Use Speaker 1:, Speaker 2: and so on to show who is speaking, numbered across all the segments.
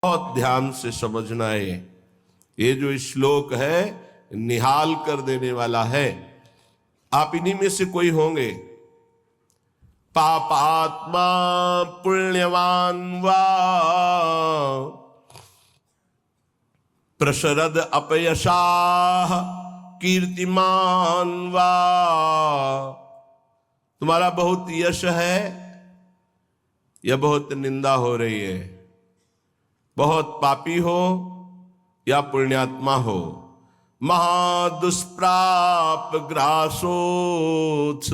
Speaker 1: बहुत ध्यान से समझना है। ये जो श्लोक है निहाल कर देने वाला है। आप इन्हीं में से कोई होंगे। पापात्मा पुण्यवान वा प्रशरद अपयशाह कीर्तिमान वा। तुम्हारा बहुत यश है या बहुत निंदा हो रही है, बहुत पापी हो या पुण्यात्मा हो। महादुष्प्राप ग्रासोत्स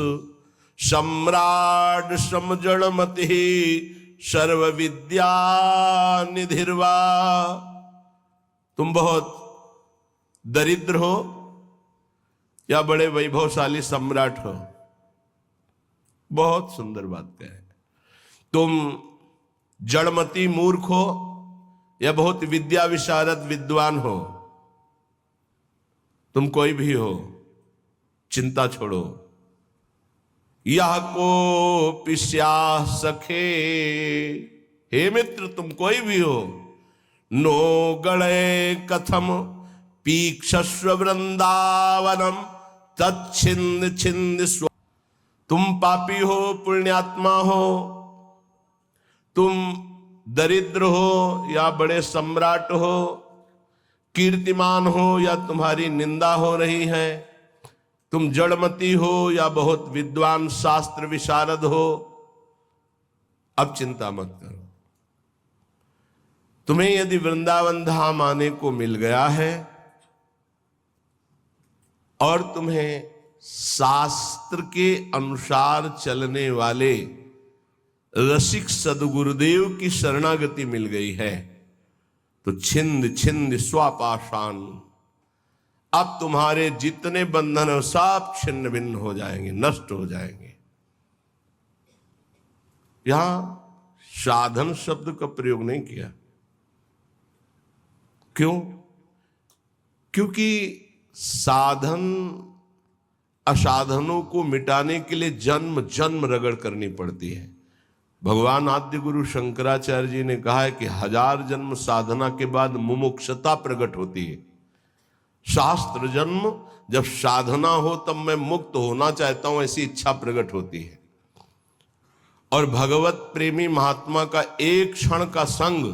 Speaker 1: सम्राट समजड़मति सर्व विद्या निधिर्वा। तुम बहुत दरिद्र हो या बड़े वैभवशाली सम्राट हो। बहुत सुंदर बात कहे। तुम जड़मती मूर्ख हो या बहुत विद्या विशारद विद्वान हो। तुम कोई भी हो, चिंता छोड़ो। यह को पिस्या सखे, हे मित्र तुम कोई भी हो। नो गणे कथम पीक्षस्व वृंदावनम तच्छिंद छिंद स्व। तुम पापी हो, पुण्यात्मा हो, तुम दरिद्र हो या बड़े सम्राट हो, कीर्तिमान हो या तुम्हारी निंदा हो रही है, तुम जड़मती हो या बहुत विद्वान शास्त्र विशारद हो। अब चिंता मत करो। तुम्हें यदि वृंदावन धाम आने को मिल गया है और तुम्हें शास्त्र के अनुसार चलने वाले रसिक सदगुरुदेव की शरणागति मिल गई है, तो छिंद छिंद स्वापाषाण। अब तुम्हारे जितने बंधन है सब छिन्न भिन्न हो जाएंगे, नष्ट हो जाएंगे। यहां साधन शब्द का प्रयोग नहीं किया। क्यों? क्योंकि साधन असाधनों को मिटाने के लिए जन्म जन्म रगड़ करनी पड़ती है। भगवान आद्य गुरु शंकराचार्य जी ने कहा है कि 1000 जन्म साधना के बाद मुमुक्षता प्रकट होती है। शास्त्र जन्म जब साधना हो तब मैं मुक्त होना चाहता हूं, ऐसी इच्छा प्रकट होती है। और भगवत प्रेमी महात्मा का एक क्षण का संग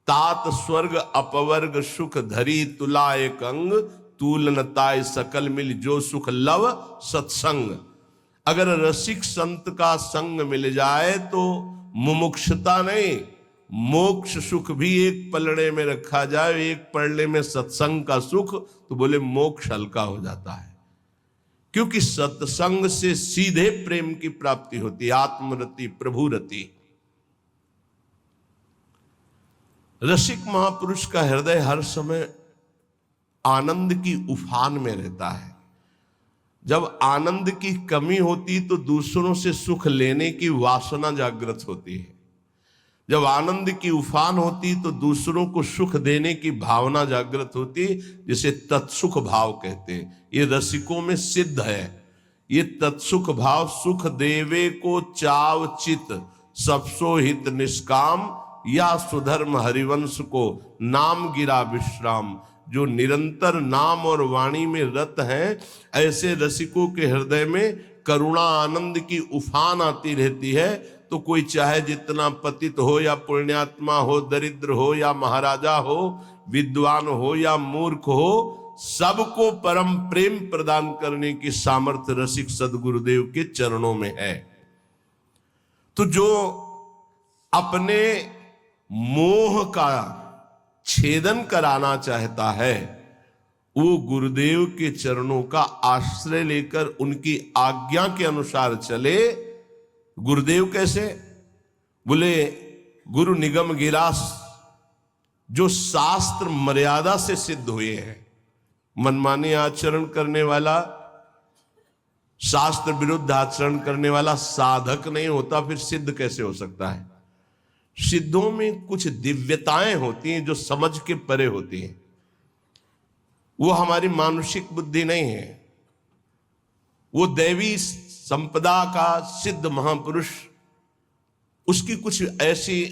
Speaker 1: तात स्वर्ग अपवर्ग सुख धरी तुला एक अंग तूलनताय सकल मिल जो सुख लव सत्संग। अगर रसिक संत का संग मिल जाए तो मुमुक्षता नहीं, मोक्ष सुख भी एक पलड़े में रखा जाए, एक पलड़े में सत्संग का सुख, तो बोले मोक्ष हल्का हो जाता है। क्योंकि सत्संग से सीधे प्रेम की प्राप्ति होती है, आत्मरति प्रभु रति। रसिक महापुरुष का हृदय हर समय आनंद की उफान में रहता है। जब आनंद की कमी होती तो दूसरों से सुख लेने की वासना जागृत होती है। जब आनंद की उफान होती तो दूसरों को सुख देने की भावना जागृत होती, जिसे तत्सुख भाव कहते हैं। ये रसिकों में सिद्ध है। ये तत्सुख भाव सुख देवे को चाव चित सबसो हित निष्काम या सुधर्म हरिवंश को नाम गिरा विश्राम। जो निरंतर नाम और वाणी में रत हैं, ऐसे रसिकों के हृदय में करुणा आनंद की उफान आती रहती है। तो कोई चाहे जितना पतित हो या पुण्यात्मा हो, दरिद्र हो या महाराजा हो, विद्वान हो या मूर्ख हो, सबको परम प्रेम प्रदान करने की सामर्थ्य रसिक सदगुरुदेव के चरणों में है। तो जो अपने मोह का छेदन कराना चाहता है, वो गुरुदेव के चरणों का आश्रय लेकर उनकी आज्ञा के अनुसार चले। गुरुदेव कैसे? बोले गुरु निगम गिरास, जो शास्त्र मर्यादा से सिद्ध हुए हैं। मनमानी आचरण करने वाला, शास्त्र विरुद्ध आचरण करने वाला साधक नहीं होता, फिर सिद्ध कैसे हो सकता है? सिद्धों में कुछ दिव्यताएं होती हैं जो समझ के परे होती हैं। वो हमारी मानुषिक बुद्धि नहीं है। वो दैवी संपदा का सिद्ध महापुरुष, उसकी कुछ ऐसी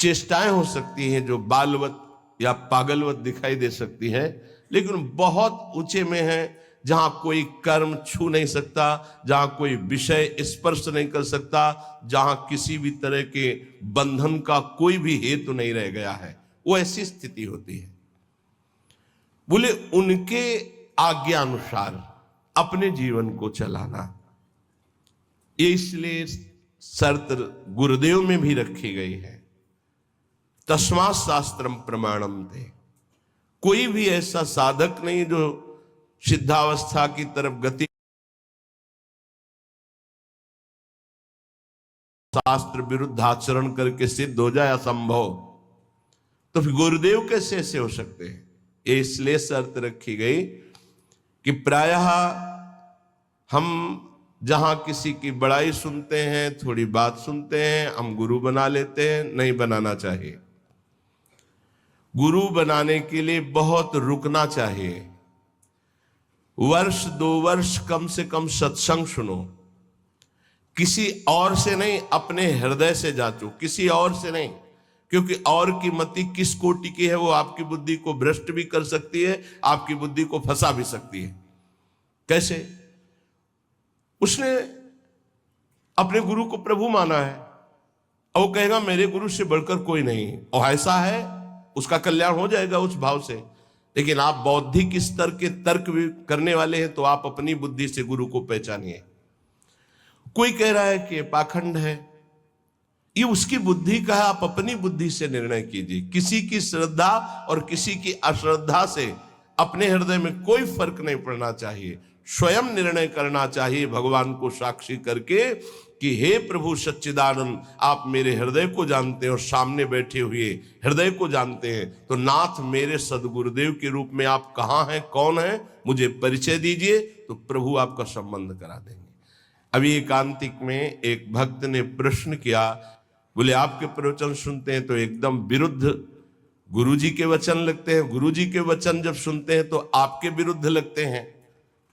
Speaker 1: चेष्टाएं हो सकती हैं जो बालवत या पागलवत दिखाई दे सकती हैं, लेकिन बहुत ऊंचे में है, जहां कोई कर्म छू नहीं सकता, जहां कोई विषय स्पर्श नहीं कर सकता, जहां किसी भी तरह के बंधन का कोई भी हेतु नहीं रह गया है, वो ऐसी स्थिति होती है। बोले उनके आज्ञा अनुसार अपने जीवन को चलाना, ये इसलिए शर्त गुरुदेव में भी रखी गई है। तस्मात् शास्त्रम प्रमाणम थे। कोई भी ऐसा साधक नहीं जो सिद्धावस्था की तरफ गति शास्त्र विरुद्ध आचरण करके सिद्ध हो जाए असंभव, तो फिर गुरुदेव कैसे ऐसे हो सकते हैं। ये इसलिए शर्त रखी गई कि प्रायः हम जहां किसी की बड़ाई सुनते हैं, थोड़ी बात सुनते हैं, हम गुरु बना लेते हैं। नहीं बनाना चाहिए। गुरु बनाने के लिए बहुत रुकना चाहिए। वर्ष 2 वर्ष कम से कम सत्संग सुनो, किसी और से नहीं, अपने हृदय से जांचो, किसी और से नहीं, क्योंकि और की मति किस कोटि की है वो आपकी बुद्धि को भ्रष्ट भी कर सकती है, आपकी बुद्धि को फंसा भी सकती है। कैसे? उसने अपने गुरु को प्रभु माना है और वो कहेगा मेरे गुरु से बढ़कर कोई नहीं, और ऐसा है, उसका कल्याण हो जाएगा उस भाव से। लेकिन आप बौद्धिक स्तर के तर्क भी करने वाले हैं, तो आप अपनी बुद्धि से गुरु को पहचानिए। कोई कह रहा है कि पाखंड है, ये उसकी बुद्धि का है, आप अपनी बुद्धि से निर्णय कीजिए। किसी की श्रद्धा और किसी की अश्रद्धा से अपने हृदय में कोई फर्क नहीं पड़ना चाहिए। स्वयं निर्णय करना चाहिए भगवान को साक्षी करके कि हे प्रभु सच्चिदानंद, आप मेरे हृदय को जानते हैं और सामने बैठे हुए हृदय को जानते हैं, तो नाथ मेरे सदगुरुदेव के रूप में आप कहाँ हैं, कौन हैं, मुझे परिचय दीजिए, तो प्रभु आपका संबंध करा देंगे। अभी एकांतिक में एक भक्त ने प्रश्न किया, बोले आपके प्रवचन सुनते हैं तो एकदम विरुद्ध गुरुजी के वचन लगते हैं, गुरुजी के वचन जब सुनते हैं तो आपके विरुद्ध लगते हैं,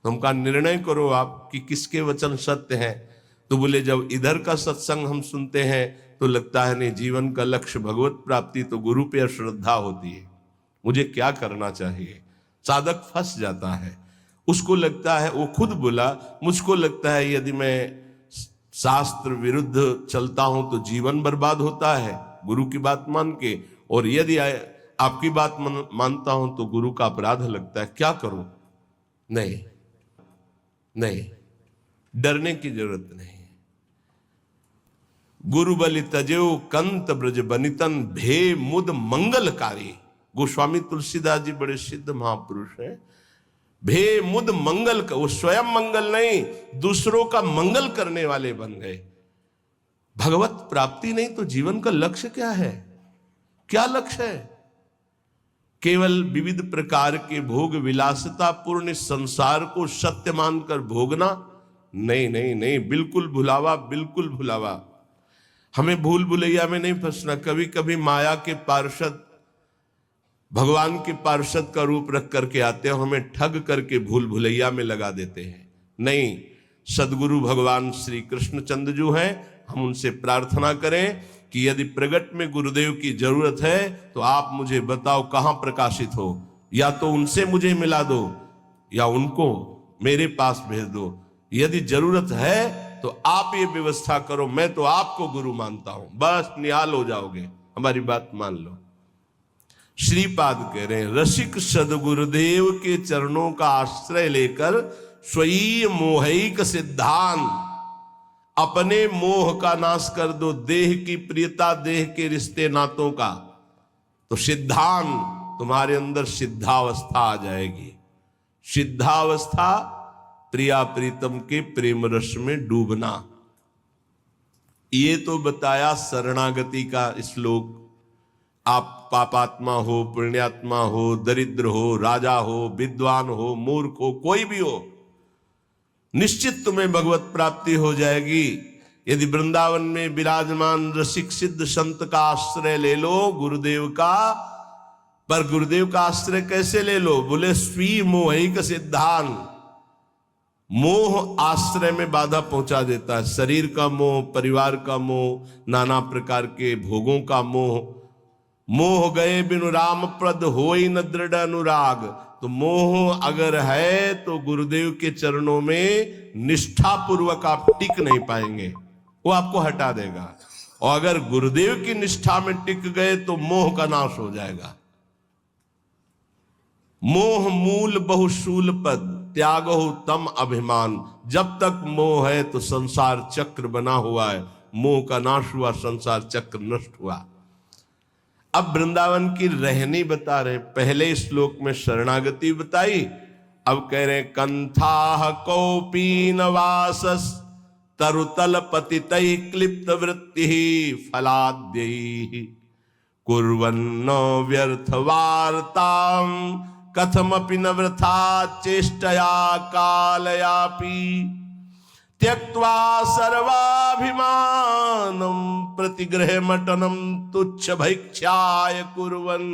Speaker 1: तो हम कहा निर्णय करो आप कि किसके वचन सत्य हैं। तो बोले जब इधर का सत्संग हम सुनते हैं तो लगता है नहीं, जीवन का लक्ष्य भगवत प्राप्ति, तो गुरु पे अश्रद्धा होती है, मुझे क्या करना चाहिए। साधक फंस जाता है, उसको लगता है, वो खुद बोला, मुझको लगता है यदि मैं शास्त्र विरुद्ध चलता हूं तो जीवन बर्बाद होता है गुरु की बात मान के, और यदि आपकी बात मानता हूं तो गुरु का अपराध लगता है, क्या करूं। नहीं नहीं, डरने की जरूरत नहीं। गुरु बलि तजेऊ कंत ब्रज बनितन भे मुद मंगलकारी। गोस्वामी तुलसीदास जी बड़े सिद्ध महापुरुष हैं। भे मुद मंगल, वो स्वयं मंगल नहीं, दूसरों का मंगल करने वाले बन गए। भगवत प्राप्ति नहीं तो जीवन का लक्ष्य क्या है? क्या लक्ष्य है? केवल विविध प्रकार के भोग विलासता पूर्ण संसार को सत्य मानकर भोगना? नहीं नहीं नहीं, बिल्कुल भुलावा, बिल्कुल भुलावा। हमें भूल भुलैया में नहीं फंसना। कभी कभी माया के पार्षद भगवान के पार्षद का रूप रख करके आते हैं, हमें ठग करके भूल भुलैया में लगा देते हैं। नहीं, सदगुरु भगवान श्री कृष्णचंद्र जो हैं, हम उनसे प्रार्थना करें कि यदि प्रगट में गुरुदेव की जरूरत है तो आप मुझे बताओ कहां प्रकाशित हो, या तो उनसे मुझे मिला दो या उनको मेरे पास भेज दो। यदि जरूरत है तो आप ये व्यवस्था करो, मैं तो आपको गुरु मानता हूं, बस निहाल हो जाओगे, हमारी बात मान लो। श्रीपाद कह रहे हैं, रसिक सदगुरुदेव के चरणों का आश्रय लेकर स्वयं मोहिक सिद्धांत, अपने मोह का नाश कर दो, देह की प्रियता, देह के रिश्ते नातों का, तो सिद्धांत तुम्हारे अंदर सिद्धावस्था आ जाएगी। सिद्धावस्था प्रिया प्रीतम के प्रेम रस में डूबना। ये तो बताया शरणागति का श्लोक। आप पापात्मा हो, पुण्यात्मा हो, दरिद्र हो, राजा हो, विद्वान हो, मूर्ख हो, कोई भी हो, निश्चित तुम्हें भगवत प्राप्ति हो जाएगी यदि वृंदावन में विराजमान रसिक सिद्ध संत का आश्रय ले लो, गुरुदेव का। पर गुरुदेव का आश्रय कैसे ले लो? बोले स्वी मोहिक सिद्धांत। मोह आश्रय में बाधा पहुंचा देता है। शरीर का मोह, परिवार का मोह, नाना प्रकार के भोगों का मोह, मोह गए बिनु राम प्रद होई न दृढ़ अनुराग। तो मोह अगर है तो गुरुदेव के चरणों में निष्ठा पूर्वक आप टिक नहीं पाएंगे, वो आपको हटा देगा। और अगर गुरुदेव की निष्ठा में टिक गए तो मोह का नाश हो जाएगा। मोह मूल बहुशूल पद त्यागो तम अभिमान। जब तक मोह है तो संसार चक्र बना हुआ है, मोह का नाश हुआ, संसार चक्र नष्ट हुआ। अब वृंदावन की रहनी बता रहे, पहले श्लोक में शरणागति बताई, अब कह रहे कंथा कौपीन वासस तरुतल पतितै क्लिप्त वृत्ति फलाद्यै कुर्वन्न व्यर्थ वार्ताम कथमपि न वृथा चेष्टया कालयापि त्यक्त्वा सर्वाभिमानं प्रतिगृहमटनं तुच्छ भैक्षाय कुर्वन्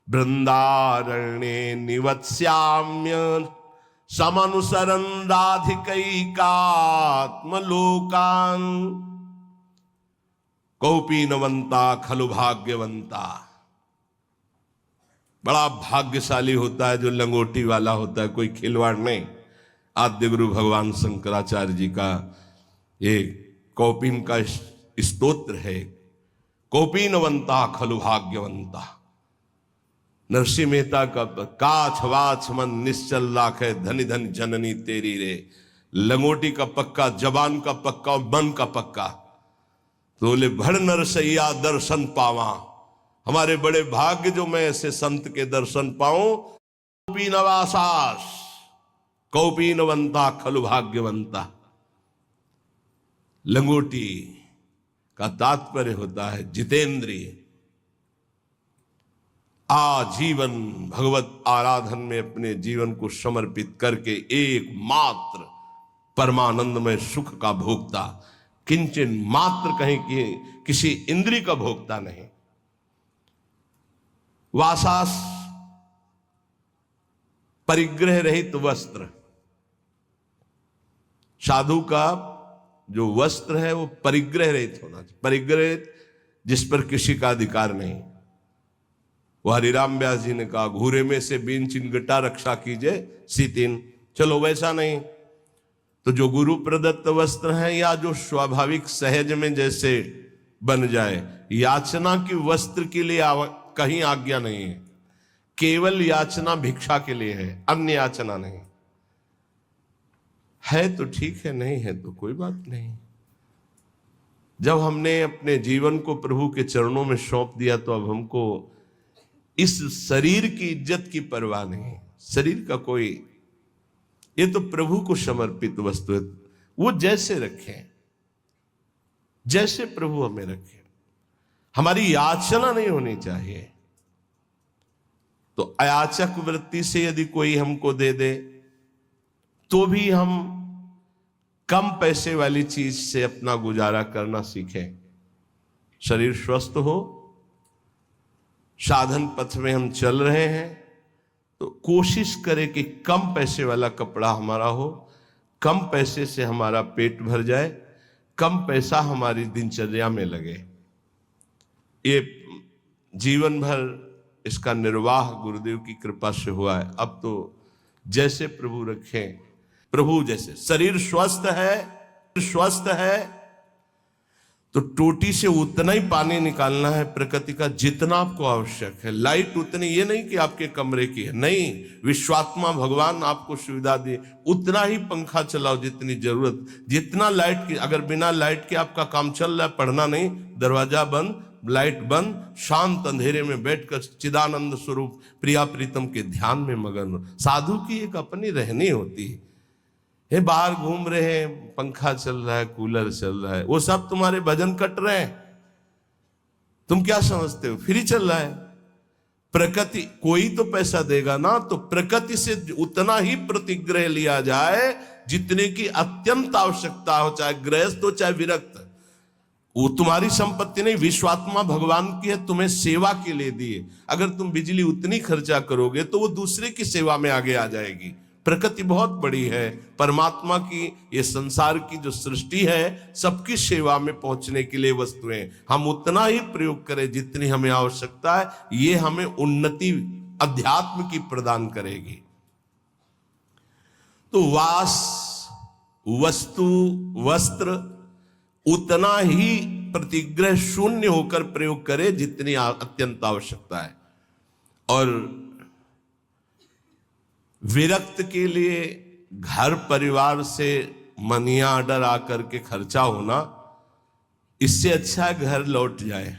Speaker 1: बृन्दारण्ये निवत्स्याम्य समनुसरन् राधिकैकात्मलोकान्। कौपीनवंता खलु भाग्यवंता। बड़ा भाग्यशाली होता है जो लंगोटी वाला होता है, कोई खिलवाड़ नहीं। आद्य गुरु भगवान शंकराचार्य जी का ये कौपीन का स्तोत्र है, कौपीनवंता खलु भाग्यवंता। नरसिंह मेहता का काछ वाछ मन निश्चल लाखे धनी धन जननी तेरी रे। लंगोटी का पक्का, जबान का पक्का, मन का पक्का। तो बोले भड़ नरसैया दर्शन पावा, हमारे बड़े भाग्य जो मैं ऐसे संत के दर्शन पाऊं। कौपीनवासास कौपीनवंता खलु भाग्यवंता। लंगोटी का तात्पर्य होता है जितेंद्रिय। आजीवन भगवत आराधन में अपने जीवन को समर्पित करके एकमात्र परमानंदमय सुख का भोक्ता, किंचन मात्र कहीं की किसी इंद्रिय का भोक्ता नहीं। वासास परिग्रह रहित वस्त्र। साधु का जो वस्त्र है वो परिग्रह रहित होना चाहिए। परिग्रह जिस पर किसी का अधिकार नहीं। वो हरिराम व्यास जी ने कहा घूरे में से बीन चिनगटा रक्षा कीजिए सीतिन। चलो वैसा नहीं तो जो गुरु प्रदत्त वस्त्र हैं या जो स्वाभाविक सहज में जैसे बन जाए। याचना की वस्त्र के लिए कहीं आज्ञा नहीं है, केवल याचना भिक्षा के लिए है, अन्य याचना नहीं है। तो ठीक है, नहीं है तो कोई बात नहीं। जब हमने अपने जीवन को प्रभु के चरणों में सौंप दिया तो अब हमको इस शरीर की इज्जत की परवाह नहीं। शरीर का कोई, ये तो प्रभु को समर्पित वस्तु है। वो जैसे रखें, जैसे प्रभु हमें रखे, हमारी याचना नहीं होनी चाहिए। तो अयाचक वृत्ति से यदि कोई हमको दे दे तो भी हम कम पैसे वाली चीज से अपना गुजारा करना सीखें। शरीर स्वस्थ हो, साधन पथ में हम चल रहे हैं तो कोशिश करें कि कम पैसे वाला कपड़ा हमारा हो, कम पैसे से हमारा पेट भर जाए, कम पैसा हमारी दिनचर्या में लगे। ये जीवन भर इसका निर्वाह गुरुदेव की कृपा से हुआ है। अब तो जैसे प्रभु रखें, प्रभु जैसे। शरीर स्वस्थ है तो टोटी से उतना ही पानी निकालना है प्रकृति का जितना आपको आवश्यक है। लाइट उतनी, ये नहीं कि आपके कमरे की है, नहीं, विश्वात्मा भगवान आपको सुविधा दे उतना ही पंखा चलाओ जितनी जरूरत। जितना लाइट की, अगर बिना लाइट के आपका काम चल रहा है, पढ़ना नहीं, दरवाजा बंद, लाइट बंद, शांत अंधेरे में बैठकर चिदानंद स्वरूप प्रिया प्रीतम के ध्यान में मगन हो। साधु की एक अपनी रहनी होती है। हे बाहर घूम रहे हैं, पंखा चल रहा है, कूलर चल रहा है, वो सब तुम्हारे भजन कट रहे हैं। तुम क्या समझते हो फ्री चल रहा है? प्रकृति कोई तो पैसा देगा ना, तो प्रकृति से उतना ही प्रतिग्रह लिया जाए जितने की अत्यंत आवश्यकता हो, चाहे गृहस्थ हो चाहे विरक्त। वो तुम्हारी संपत्ति नहीं, विश्वात्मा भगवान की है, तुम्हें सेवा के लिए दी है। अगर तुम बिजली उतनी खर्चा करोगे तो वो दूसरे की सेवा में आगे आ जाएगी, प्रकृति बहुत बड़ी है, परमात्मा की ये संसार की जो सृष्टि है सबकी सेवा में पहुंचने के लिए वस्तुएं, हम उतना ही प्रयोग करें जितनी हमें आवश्यकता है, ये हमें उन्नति अध्यात्म की प्रदान करेगी। तो वास, वस्तु, वस्त्र उतना ही प्रतिग्रह शून्य होकर प्रयोग करे जितनी अत्यंत आवश्यकता है। और विरक्त के लिए घर परिवार से मनी ऑर्डर आकर के खर्चा होना, इससे अच्छा है घर लौट जाए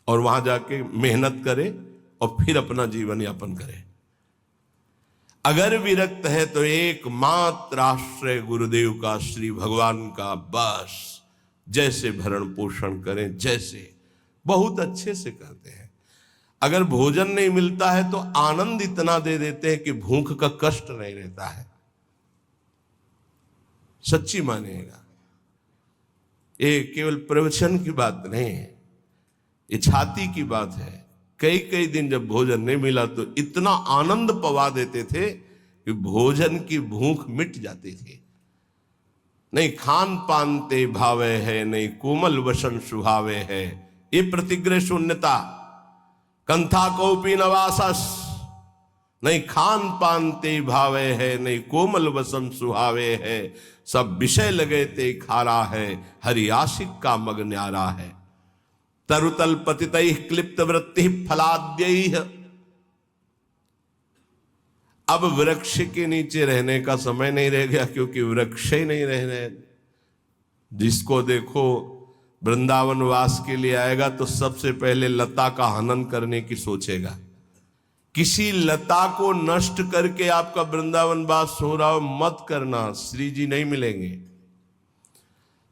Speaker 1: और वहां जाके मेहनत करे और फिर अपना जीवन यापन करे। अगर विरक्त है तो एकमात्र आश्रय गुरुदेव का, श्री भगवान का, बस जैसे भरण पोषण करें, जैसे बहुत अच्छे से करते हैं। अगर भोजन नहीं मिलता है तो आनंद इतना दे देते हैं कि भूख का कष्ट नहीं रहता है। सच्ची मानिएगा, ये केवल प्रवचन की बात नहीं है, ये छाती की बात है। कई कई दिन जब भोजन नहीं मिला तो इतना आनंद पवा देते थे कि भोजन की भूख मिट जाती थी। नहीं खान पान ते भावे है, नहीं कोमल वसन सुहावे है, ये प्रतिग्रह शून्यता। कंथा कौपी नवासस, नहीं खान पान ते भावे है, नहीं कोमल वसन सुहावे है, सब विषय लगे ते खारा है, हरि आशिक का मग न्यारा है। तरुतल पतितैः क्लिप्त वृत्ति फलाद्यैः। अब वृक्ष के नीचे रहने का समय नहीं रह गया, क्योंकि वृक्ष ही नहीं रहने। जिसको देखो वृंदावन वास के लिए आएगा तो सबसे पहले लता का हनन करने की सोचेगा। किसी लता को नष्ट करके आपका वृंदावन वास हो रहा हो मत करना, श्री जी नहीं मिलेंगे।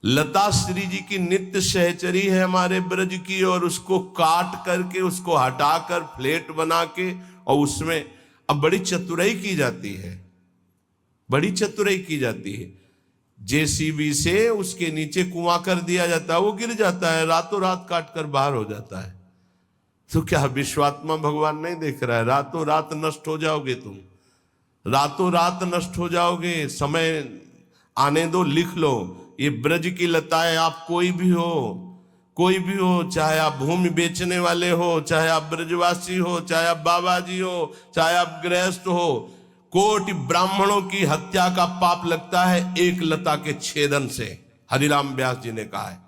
Speaker 1: लता श्री जी की नित्य सहचरी है हमारे ब्रज की, और उसको काट करके, उसको हटाकर फ्लेट बना के, और उसमें अब बड़ी चतुराई की जाती है, बड़ी चतुराई की जाती है। जेसीबी से उसके नीचे कुआं कर दिया जाता है, वो गिर जाता है, रातों रात काट कर बाहर हो जाता है। तो क्या विश्वात्मा भगवान नहीं देख रहा है? रातों रात नष्ट हो जाओगे तुम, रातों रात नष्ट हो जाओगे। समय आने दो, लिख लो। ये ब्रज की लताएं, आप कोई भी हो, कोई भी हो, चाहे आप भूमि बेचने वाले हो, चाहे आप ब्रजवासी हो, चाहे आप बाबा जी हो, चाहे आप गृहस्थ हो, कोटि ब्राह्मणों की हत्या का पाप लगता है एक लता के छेदन से। हरिराम व्यास जी ने कहा है।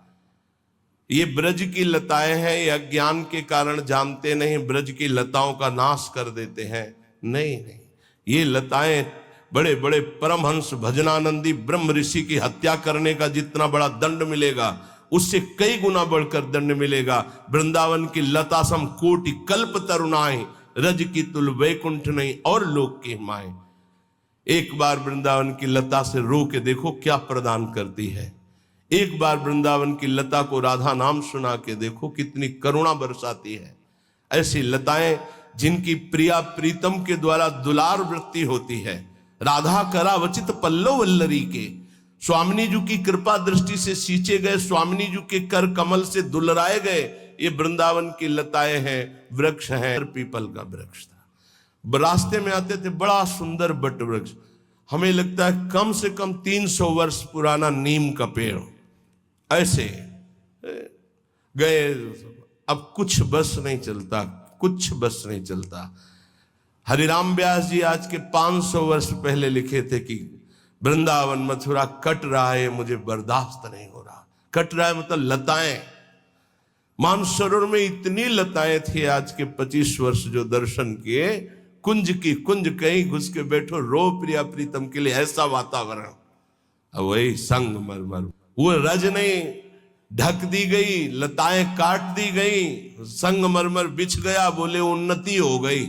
Speaker 1: ये ब्रज की लताएं हैं, ये अज्ञान के कारण जानते नहीं, ब्रज की लताओं का नाश कर देते हैं। नहीं नहीं, ये लताएं बड़े बड़े परमहंस भजनानंदी ब्रह्म ऋषि की हत्या करने का जितना बड़ा दंड मिलेगा, उससे कई गुना बढ़कर दंड मिलेगा। वृंदावन की लता सम कोटि कल्प तरुणाएं, रज की तुल वैकुंठ नहीं और लोक की माए। एक बार वृंदावन की लता से रो के देखो क्या प्रदान करती है। एक बार वृंदावन की लता को राधा नाम सुना के देखो कितनी करुणा बरसाती है। ऐसी लताएं जिनकी प्रिया प्रीतम के द्वारा दुलार वृत्ति होती है। राधा करावचित पल्लव वल्लरी के, स्वामिनी जी की कृपा दृष्टि से सींचे गए, स्वामिनी जी के कर कमल से दुलराए गए ये वृंदावन की लताएं हैं, वृक्ष हैं। पीपल का वृक्ष था, रास्ते में आते थे, बड़ा सुंदर बट वृक्ष, हमें लगता है कम से कम 300 वर्ष पुराना नीम का पेड़। ऐसे गए, अब कुछ बस नहीं चलता, कुछ बस नहीं चलता। हरिराम व्यास जी आज के 500 वर्ष पहले लिखे थे कि वृंदावन मथुरा कट रहा है, मुझे बर्दाश्त नहीं हो रहा। कट रहा है मतलब लताएं, मानसरोवर में इतनी लताएं थी। आज के 25 वर्ष जो दर्शन किए, कुंज की कुंज, कहीं घुस के बैठो, रो प्रिया प्रीतम के लिए, ऐसा वातावरण। अब वही संगमरमर, वो रज नहीं ढक दी गई, लताएं काट दी गई, संगमरमर बिछ गया, बोले उन्नति हो गई।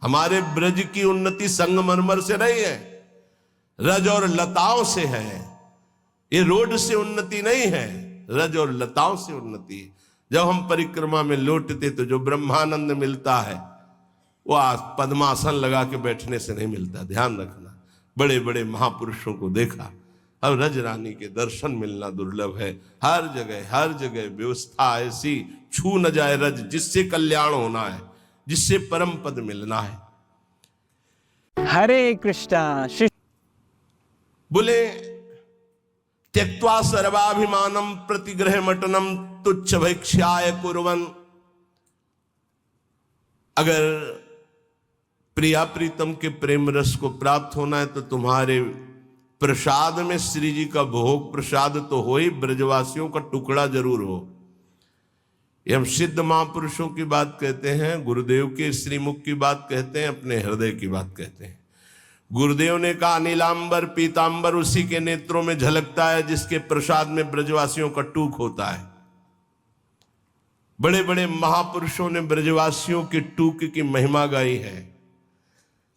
Speaker 1: हमारे ब्रज की उन्नति संगमरमर से नहीं है, रज और लताओं से है। ये रोड से उन्नति नहीं है, रज और लताओं से उन्नति है। जब हम परिक्रमा में लौटते तो जो ब्रह्मानंद मिलता है वो पद्मासन लगा के बैठने से नहीं मिलता, ध्यान रखना। बड़े बड़े महापुरुषों को देखा, अब रज रानी के दर्शन मिलना दुर्लभ है। हर जगह व्यवस्था ऐसी, छू न जाए रज, जिससे कल्याण होना है, जिससे परम पद मिलना है।
Speaker 2: हरे कृष्णा।
Speaker 1: बोले त्यक्त्वा सर्वाभिमानम प्रतिग्रह मटनम तुच्छ भैक्ष्याय कुर्वन्। अगर प्रिया प्रीतम के प्रेम रस को प्राप्त होना है तो तुम्हारे प्रसाद में श्री जी का भोग प्रसाद तो हो ही, ब्रजवासियों का टुकड़ा जरूर हो। ये हम सिद्ध महापुरुषों की बात कहते हैं, गुरुदेव के श्रीमुख की बात कहते हैं, अपने हृदय की बात कहते हैं। गुरुदेव ने कहा नीलांबर पीतांबर उसी के नेत्रों में झलकता है जिसके प्रसाद में ब्रजवासियों का टूक होता है। बड़े बड़े महापुरुषों ने ब्रजवासियों के टूक की महिमा गाई है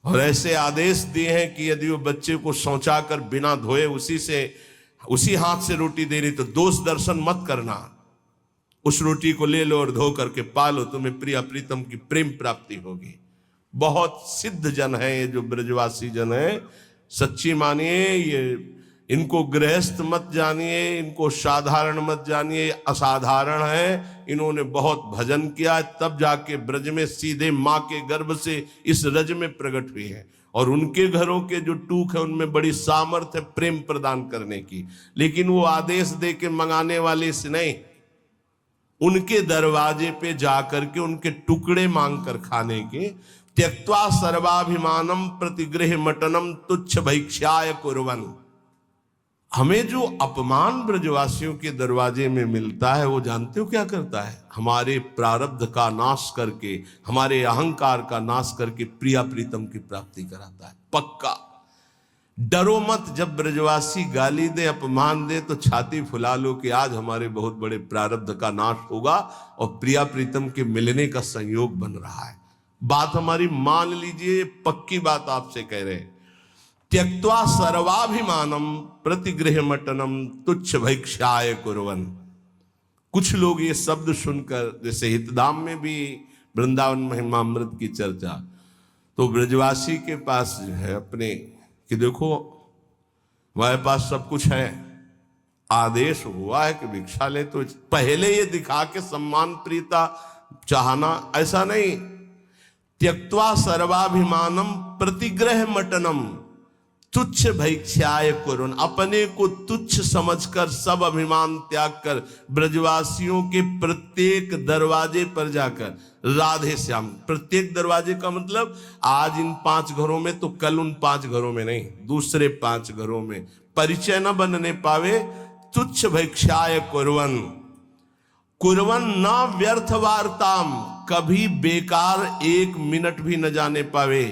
Speaker 1: और ऐसे आदेश दिए हैं कि यदि वो बच्चे को शौचा कर बिना धोए उसी हाथ से रोटी दे रही तो दोष दर्शन मत करना, उस रोटी को ले लो और धो करके पालो, तुम्हें प्रिया प्रीतम की प्रेम प्राप्ति होगी। बहुत सिद्ध जन है ये जो ब्रजवासी जन है, सच्ची मानिए। ये इनको गृहस्थ मत जानिए, इनको साधारण मत जानिए, असाधारण है। इन्होंने बहुत भजन किया तब जाके ब्रज में सीधे माँ के गर्भ से इस रज में प्रकट हुई है। और उनके घरों के जो टूक है उनमें बड़ी सामर्थ्य है प्रेम प्रदान करने की। लेकिन वो आदेश दे के मंगाने वाले से नहीं, उनके दरवाजे पे जाकर के उनके टुकड़े मांग कर खाने के। त्यक्त्वा सर्वाभिमानम प्रतिगृह मटनम तुच्छ भैक्ष्याय कुर्वन्। हमें जो अपमान ब्रजवासियों के दरवाजे में मिलता है वो जानते हो क्या करता है? हमारे प्रारब्ध का नाश करके, हमारे अहंकार का नाश करके प्रिया प्रीतम की प्राप्ति कराता है। पक्का डरो मत, जब ब्रजवासी गाली दे अपमान दे तो छाती फुला लो कि आज हमारे बहुत बड़े प्रारब्ध का नाश होगा और प्रिया प्रीतम के मिलने का संयोग बन रहा है। बात हमारी मान लीजिए, पक्की बात आपसे कह रहे हैं। त्यक्त्वा सर्वाभिमानम प्रतिगृह मटनम तुच्छ भैक्ष्याय कुर्वन्। कुछ लोग ये शब्द सुनकर, जैसे हितधाम में भी वृंदावन महिमामृत की चर्चा, तो ब्रजवासी के पास है अपने कि देखो हमारे पास सब कुछ है, आदेश हुआ है कि भिक्षा ले, तो पहले ये दिखा के सम्मान प्रीता चाहना, ऐसा नहीं। त्यक्त्वा सर्वाभिमानम प्रतिग्रह मटनम तुच्छ भैक्ष्याय कुर्वन्। अपने को तुच्छ समझकर, सब अभिमान त्याग कर ब्रजवासियों के प्रत्येक दरवाजे पर जाकर राधे श्याम। प्रत्येक दरवाजे का मतलब आज इन 5 घरों में तो कल उन 5 घरों में नहीं, दूसरे 5 घरों में परिचय न बनने पावे। तुच्छ भैक्ष्याय कुर्वन्। कुर्वन् न व्यर्थ वार्ताम, कभी बेकार 1 मिनट भी न जाने पावे।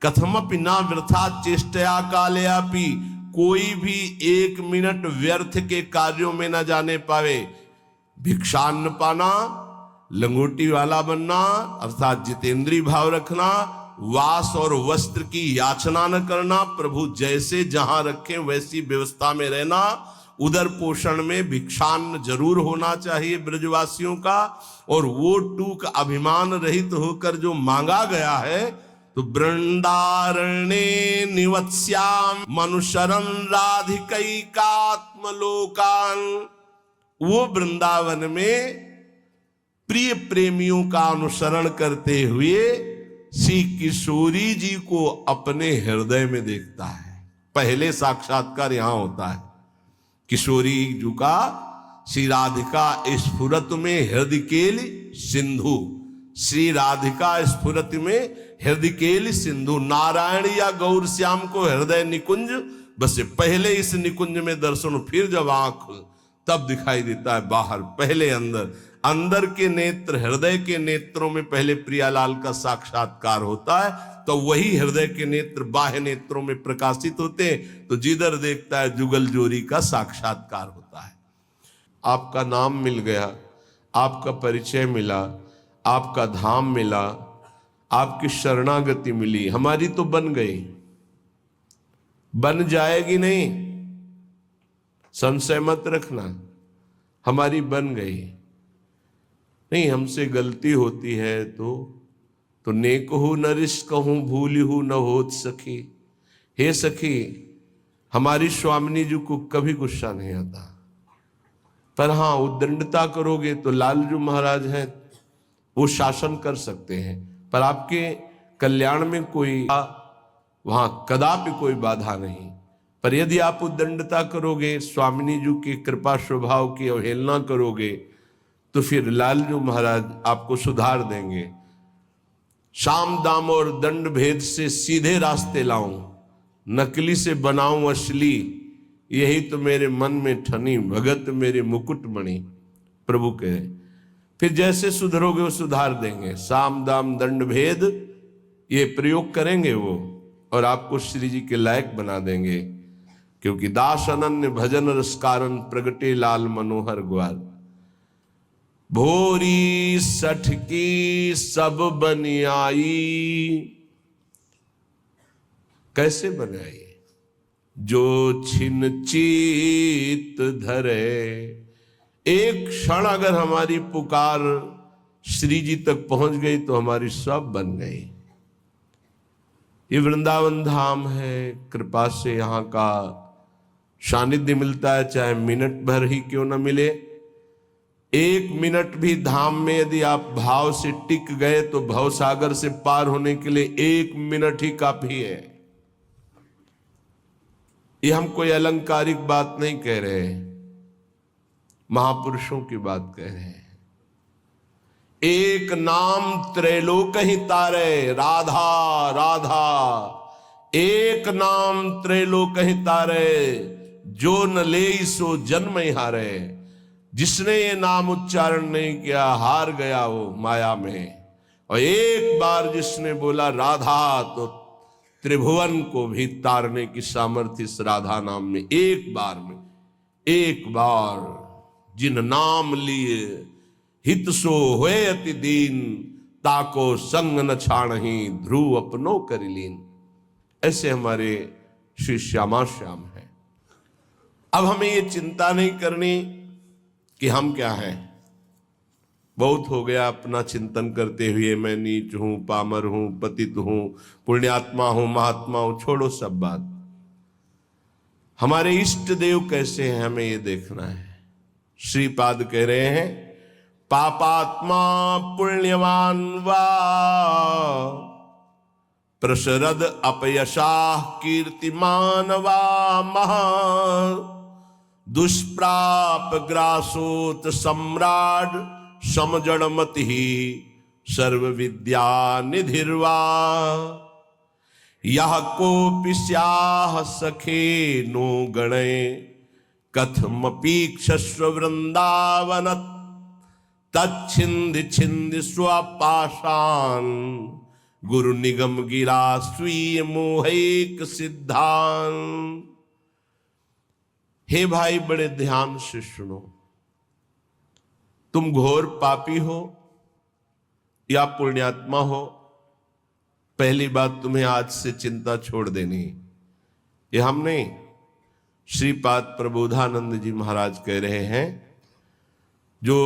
Speaker 1: कथमपि न वृथा चेष्टया कालयापि, कोई भी 1 मिनट व्यर्थ के कार्यों में न जाने पावे। भिक्षान्न पाना, लंगोटी वाला बनना अर्थात जितेंद्रीय भाव रखना, वास और वस्त्र की याचना न करना, प्रभु जैसे जहां रखें वैसी व्यवस्था में रहना, उदर पोषण में भिक्षान्न जरूर होना चाहिए ब्रजवासियों का। और वो टूक अभिमान रहित होकर जो मांगा गया है, तो वृंदारण्ये निवत्स्याम मनुशरन राधिकैकात्मलोकान। वो वृंदावन में प्रिय प्रेमियों का अनुसरण करते हुए श्री किशोरी जी को अपने हृदय में देखता है। पहले साक्षात्कार यहां होता है किशोरी जी का। श्री राधिका स्फुरत में हृदय केल सिंधु, श्री राधिका स्फुरत में हृदय केल सिंधु। नारायण या गौर श्याम को हृदय निकुंज बसे, पहले इस निकुंज में दर्शन, फिर जब आंख तब दिखाई देता है बाहर। पहले अंदर के नेत्र, हृदय के नेत्रों में पहले प्रियालाल का साक्षात्कार होता है, तो वही हृदय के नेत्र बाह्य नेत्रों में प्रकाशित होते हैं, तो जिधर देखता है जुगल जोरी का साक्षात्कार होता है। आपका नाम मिल गया, आपका परिचय मिला, आपका धाम मिला, आपकी शरणागति मिली, हमारी तो बन गई, बन जाएगी नहीं, संशय मत रखना, हमारी बन गई। नहीं, हमसे गलती होती है तो नेकहु नरिश कहूं भूलिहु न होत सखी। हे सखी, हमारी स्वामिनी जी को कभी गुस्सा नहीं आता, पर हाँ उद्दंडता करोगे तो लालजू महाराज हैं, वो शासन कर सकते हैं, पर आपके कल्याण में कोई वहां कदापि कोई बाधा नहीं। पर यदि आप उद्दंडता करोगे, स्वामिनी जी की कृपा स्वभाव की अवहेलना करोगे, तो फिर लालजू महाराज आपको सुधार देंगे। साम दाम और दंड भेद से सीधे रास्ते लाऊं, नकली से बनाऊं असली, यही तो मेरे मन में ठनी, भगत मेरे मुकुट मणि। प्रभु कहे फिर जैसे सुधरोगे वो सुधार देंगे। साम दाम दंड भेद ये प्रयोग करेंगे वो, और आपको श्री जी के लायक बना देंगे। क्योंकि दास अनन्य भजन रस कारण, प्रगटे लाल मनोहर ग्वाल। भोरी सठ की सब बनियाई, कैसे बनाई? जो छिन चीत धरे। एक क्षण अगर हमारी पुकार श्री जी तक पहुंच गई तो हमारी सब बन गई। ये वृंदावन धाम है, कृपा से यहाँ का सानिध्य मिलता है, चाहे मिनट भर ही क्यों न मिले। एक मिनट भी धाम में यदि आप भाव से टिक गए तो भव सागर से पार होने के लिए एक मिनट ही काफी है। ये हम कोई अलंकारिक बात नहीं कह रहे, महापुरुषों की बात कह रहे हैं। एक नाम त्रैलोक ही तारे, राधा राधा। एक नाम त्रैलोक ही तारे, जो न ले सो जन्म ही हारे। जिसने ये नाम उच्चारण नहीं किया हार गया वो माया में। और एक बार जिसने बोला राधा, तो त्रिभुवन को भी तारने की सामर्थ्य इस राधा नाम में। एक बार में, एक बार जिन नाम लिए हित सो होए अति दीन, ताको संग न छाणही ध्रुव अपनो कर लीन। ऐसे हमारे श्री श्यामा श्याम है। अब हमें ये चिंता नहीं करनी कि हम क्या हैं। बहुत हो गया अपना चिंतन करते हुए, मैं नीच हूं, पामर हूं, पतित हूं, पुण्यात्मा हूं, महात्मा हूं। छोड़ो सब बात। हमारे इष्ट देव कैसे हैं हमें ये देखना है। श्रीपाद कह रहे हैं, पापात्मा पुण्यवान वा, प्रशरद अपयशाः कीर्तिमान वा महा, दुष्प्राप ग्रासोत सम्राट समजड़मति सर्व विद्या निधिर्वा। यह कोपि स्याह सखे नो गणे, कथमपीक्षस्व वृंदावन तच्छिंद छिंद स्वपाशान। गुरु निगम गिरा स्वीय मोहैक सिद्धांत। हे भाई बड़े ध्यान से सुनो, तुम घोर पापी हो या पुण्यात्मा हो, पहली बात तुम्हें आज से चिंता छोड़ देनी। ये हम नहीं, श्रीपाद प्रबोधानंद जी महाराज कह रहे हैं। जो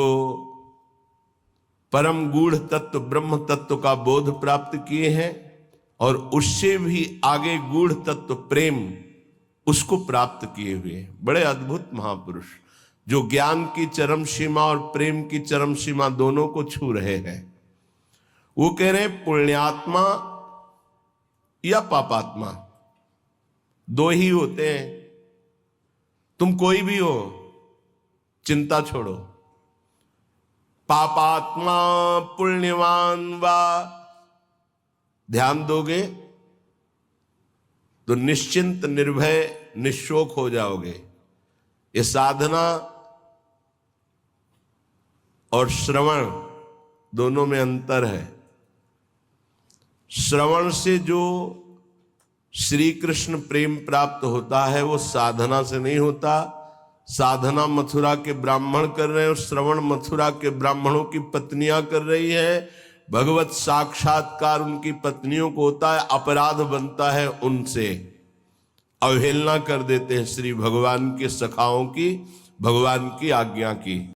Speaker 1: परम गूढ़ तत्व ब्रह्म तत्व का बोध प्राप्त किए हैं और उससे भी आगे गूढ़ तत्व प्रेम उसको प्राप्त किए हुए, बड़े अद्भुत महापुरुष जो ज्ञान की चरम सीमा और प्रेम की चरम सीमा दोनों को छू रहे हैं। वो कह रहे हैं पुण्यात्मा या पापात्मा दो ही होते हैं। तुम कोई भी हो, चिंता छोड़ो। पापात्मा पुण्यवान वा, ध्यान दोगे तो निश्चिंत निर्भय निशोक हो जाओगे। ये साधना और श्रवण दोनों में अंतर है। श्रवण से जो श्री कृष्ण प्रेम प्राप्त होता है वो साधना से नहीं होता। साधना मथुरा के ब्राह्मण कर रहे हैं और श्रवण मथुरा के ब्राह्मणों की पत्नियां कर रही है। भगवत साक्षात्कार उनकी पत्नियों को होता है, अपराध बनता है उनसे। अवहेलना कर देते हैं श्री भगवान के सखाओं की, भगवान की आज्ञा की।